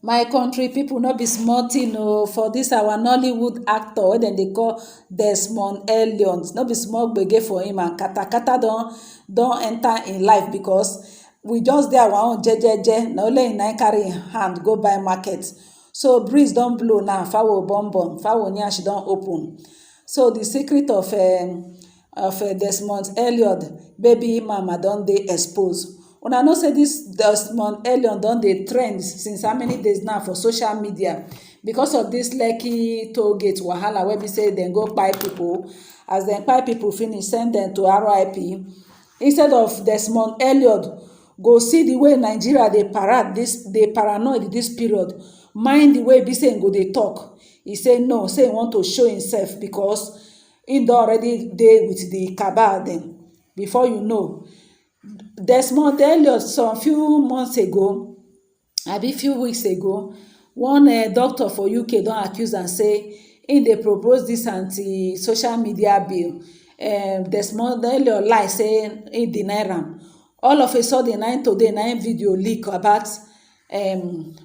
My country people no be small tin o for dis our Nollywood actor wey dem dey call Desmond Elliot. No be small gbege for him, and katakata don enter im life because we just dey our own jejeje, na only him na carry im hand go buy market. So breeze don blow now, fowl burn, fowl nyash don open. So the secret of Desmond Elliot baby mama don dey exposed. Una know say dis Desmond Elliot don dey trend since how many days now for social media because of dis Lekki toll gate wahala wey be say dem go kpai pipo. As dem kpai pipo finish, send dem to RIP. Instead of Desmond Elliot go see the way Nigeria dey paranoid dis period, mind the way be say im go dey talk. E say no, say im want to show himself because im don already dey with the cabal dem. Before you know, Desmond Elliot some few months ago, abi few weeks ago, one doctor for UK don accuse am say im dey propose dis anti-social media bill. Desmond Elliot lie say im deny am. All of a sudden, na today na video leak about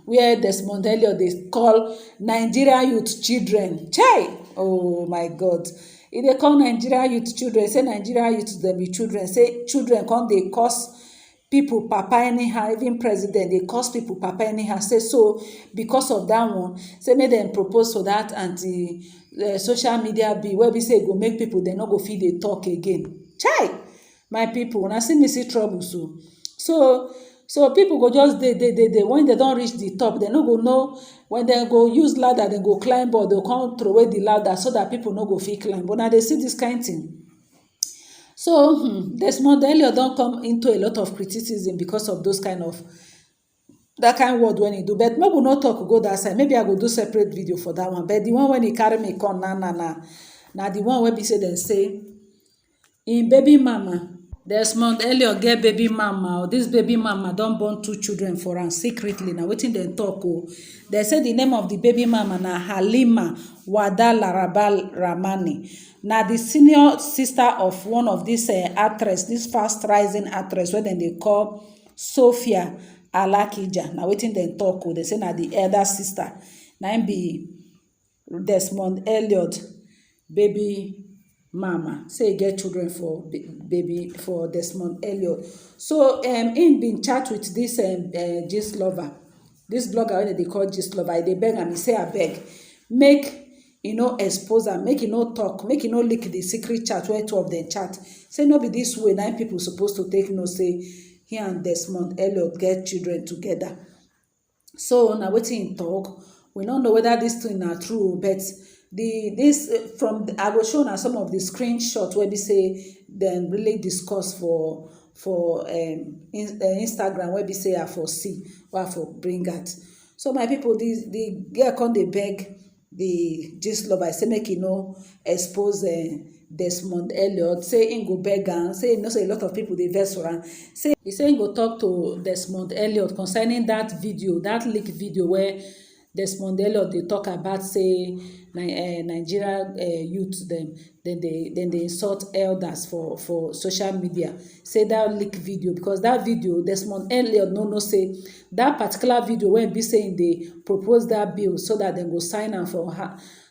where Desmond Elliot dey call Nigeria youth children. Chai! Oh my God! E dey call Nigeria youth children, say Nigeria youth dem be children, say children come dey curse pipo papa anyhow, even president dey curse pipo papa anyhow. Say so because of dat one, say make dem propose for dat anti-social media bill wey be say e go make pipo dem no go fit dey talk again. Chai! My pipo, una see me see trouble so pipo go just dey when dem don reach the top, dem no go know when dem go use ladder, dem go climb board, dem go come throway the ladder so that pipo no go fit climb. But una dey see dis kind thing. So Desmond Elliot don come into a lot of criticism because of those that kind word wey e do. But make we no talk go that side. Maybe I go do separate video for that one. But the one when e carry me come na the one wey be say dem say im baby mama, Desmond Elliot get baby mama. This baby mama don born 2 children for am secretly. Na wetin dem talk o. Dem say the name of the baby mama na Halima Wada Larabal Ramani. Na the senior sister of one of dis actress, this fast rising actress wey dem dey call Sophia Alakija. Na wetin dem talk o. Dem say na the elder sister. Na im be Desmond Elliot baby mama. Say e get children for Desmond Elliot. So im bin chat with this gist lover, this blogger wey dem dey call gist lover. E dey beg am, e say abeg make e no expose am, make e no talk, make e no leak the secret chat wey 2 of dem chat. Say no be dis way na pipo suppose to take know say he and Desmond Elliot get children together. So na wetin im talk. We no know whether dis thing na true, but I go show na some of the screenshot wey be say dem really discuss for Instagram wey be say I for see, wey I for bring out. So my pipo, the girl come dey beg the gist lover, say make e no expose Desmond Elliot. Say im go beg am, say know say a lot of pipo dey vex for am. Say im go talk to Desmond Elliot concerning that video, that leak video where Desmond Elliot dey talk about say Nigeria youth dem dey insult elders for social media. Say that leak video, because that video Desmond Elliot no know say that particular video wey be say im dey propose that bill so that dem go sign am for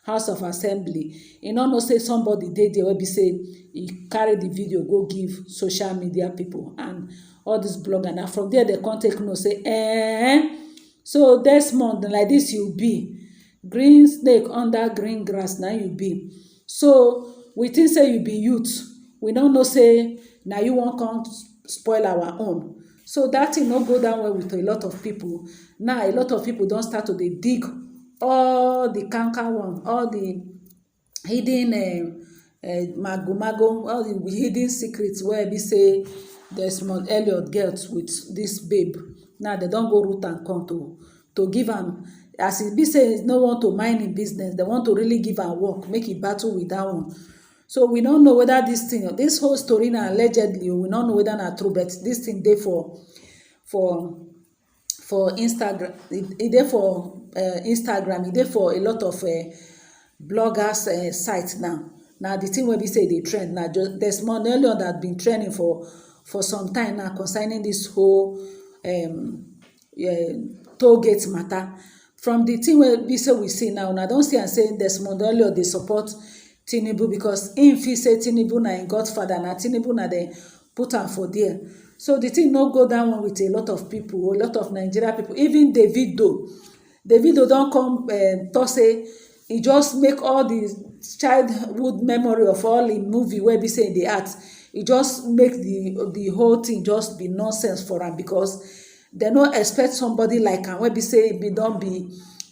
House of Assembly. E no know say somebody dey there wey be say e carry the video go give social media people and all dis blogger. Na from there dem come take know say so Desmond, like this you be green snake under green grass, na you be. So we think say you be youth, we no know say na you wan come spoil our own. So that thing no go down well with a lot of people. Now a lot of people don start to dey dig all the canker one, all the hidden mago, all the hidden secrets wey be say Desmond Elliot get with this babe. Now they don go root and come to give am, as e be say no want to mind im business. They want to really give am work, make e battle with that one. So we don't know whether this whole story na allegedly, we don't know whether na true, but this thing dey for Instagram. E dey for Instagram, e dey for a lot of bloggers sites now. Now the thing wey be say dey trend now, Desmond Elliot that been trending for some time now concerning this whole toll gate matter. From the thing wey be say we see now, una don see am say Desmond Elliot dey support Tinubu because im feel say Tinubu na im godfather, na Tinubu na dem put am for there. So the thing no go down one with a lot of people, a lot of Nigeria people, even Davido don come talk say e just make all the childhood memory of all im movie wey be say e dey act, e just make the whole thing just be nonsense for am because dem no expect somebody like am wey be say e don be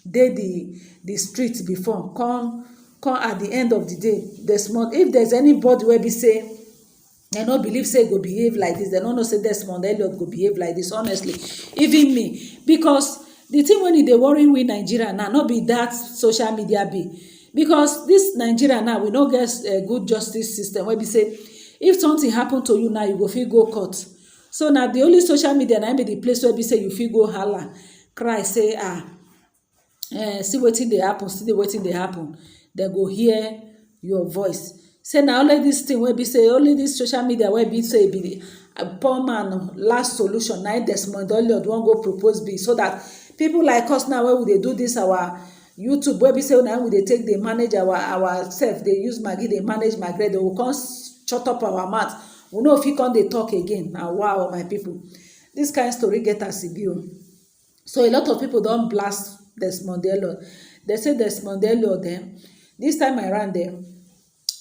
dey the street before come at the end of the day Desmond, if there's anybody wey be say dem no believe say go behave like this, dem no know say Desmond Elliot go behave like this, honestly, even me, because the thing wey e dey worry we Nigeria now no be that social media be, because this Nigeria now we no get a good justice system wey be say if something happen to you now you go fit go court. So na the only social media na be the place where be say you fit go hala cry say see wetin dey happen, see wetin dey happen, dem go hear your voice. Say na only this thing wey be say only this social media wey be say be the poor man last solution na Desmond Elliot wan go propose be, so that people like us now wey we dey do this our YouTube wey be say na we dey take dey manage ourself, dey use Maggi dey manage Maggi, they go come shut up our mouth, we no fit come dey talk again. Na wow, my people, this kind story get as e be o. So a lot of people don blast Desmond Elliot. They say Desmond Elliot dem this time around dem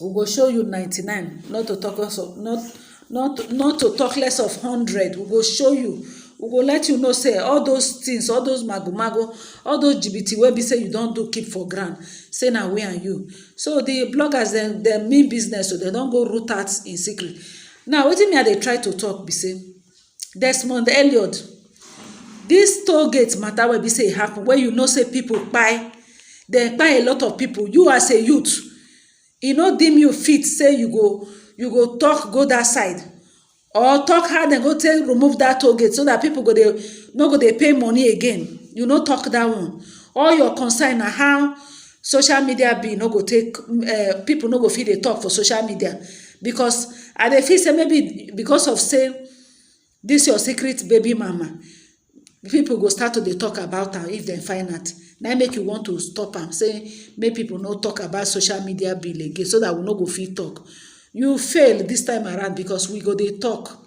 we go show you 99, not to talk less of not to talk less of 100. We go show you, we go let you know say all those things, all those mago, all those GBT wey be say you don do keep for ground, say na we and you. So the bloggers dem mean business, so dem don go root out in secret. Now wetin me I dey try to talk be say Desmond Elliot, this toll gate matter wey be say e happen, wey you know say people kpai, dem kpai a lot of people, you as a youth, e no deem you fit say you go talk go that side or talk how dem go take remove that toll gate so that people no go dey pay money again. You no talk that one. All your concern na how social media be no go take people no go fit dey talk for social media, because I dey feel say maybe because of say this your secret baby mama, people go start to dey talk about am if dem find out. Na make you want to stop am, say make people no talk about social media bill again so that we no go fit talk. You fail this time around because we go dey talk.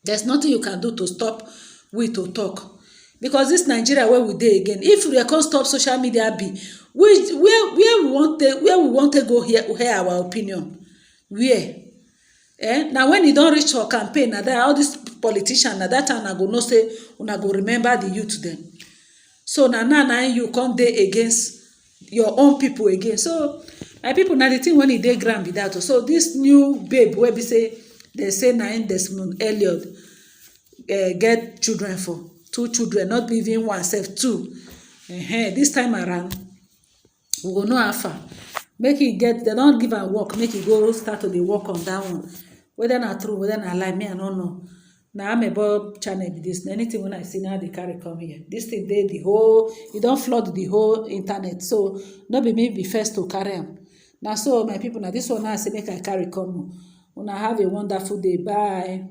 There's nothing you can do to stop we to talk, because this Nigeria where we dey again, if we can't stop social media bill, where we want to go hear our opinion, where now when e don reach for campaign, na that all these politicians na that time I go know say una go remember the youth dem. So now you come dey against your own people again. So my people, na the thing when e dey ground be that. So this new babe wey be say they say na Desmond Elliot get children for 2 children, not even one sef, 2. This time around we go know how far. Make e get, they don give am work, make e go start to dey work on that one. Whether na true, whether na lie, me I no know. Na Amebo channel be this. Anything when I see now they carry come here. This thing dey the whole, e don flood the whole internet. So no be me be first to carry am. Na so my people, na this one now I say make I carry come. Una have a wonderful day. Bye.